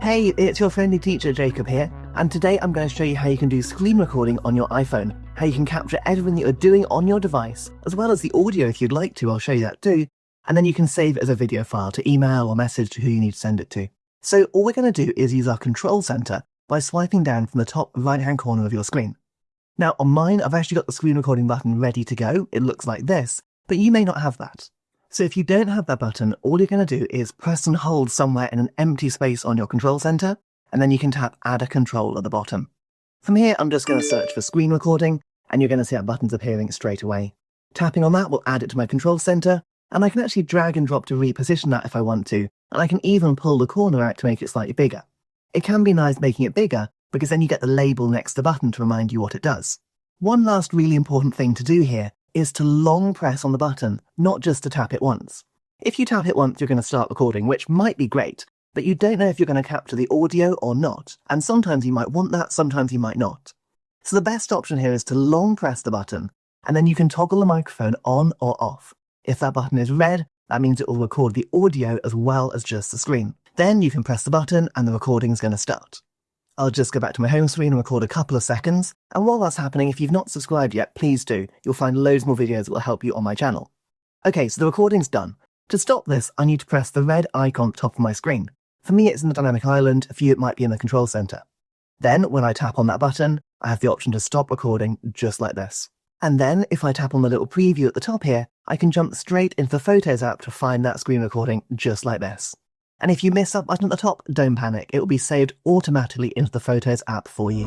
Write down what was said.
Hey, it's your friendly teacher Jacob here, and today I'm going to show you how you can do screen recording on your iPhone, how you can capture everything that you're doing on your device, as well as the audio if you'd like to, I'll show you that too, and then you can save it as a video file to email or message to who you need to send it to. So all we're going to do is use our control center by swiping down from the top right-hand corner of your screen. Now on mine, I've actually got the screen recording button ready to go. It looks like this, but you may not have that. So if you don't have that button, all you're going to do is press and hold somewhere in an empty space on your control center, and then you can tap Add a Control at the bottom. From here, I'm just going to search for screen recording, and you're going to see that button's appearing straight away. Tapping on that will add it to my control center, and I can actually drag and drop to reposition that if I want to, and I can even pull the corner out to make it slightly bigger. It can be nice making it bigger, because then you get the label next to the button to remind you what it does. One last really important thing to do here is to long press on the button, not just to tap it once. If you tap it once, you're going to start recording, which might be great, but you don't know if you're going to capture the audio or not, and sometimes you might want that, sometimes you might not. So the best option here is to long press the button, and then you can toggle the microphone on or off. If that button is red, that means it will record the audio as well as just the screen. Then you can press the button and the recording is going to start. I'll just go back to my home screen and record a couple of seconds, and while that's happening, if you've not subscribed yet, please do. You'll find loads more videos that will help you on my channel. Okay, so the recording's done. To stop this, I need to press the red icon at the top of my screen. For me, it's in the dynamic island. For you, it might be in the control center. Then, when I tap on that button, I have the option to stop recording just like this. And then, if I tap on the little preview at the top here, I can jump straight into the Photos app to find that screen recording just like this. And if you miss that button at the top, don't panic. It will be saved automatically into the Photos app for you.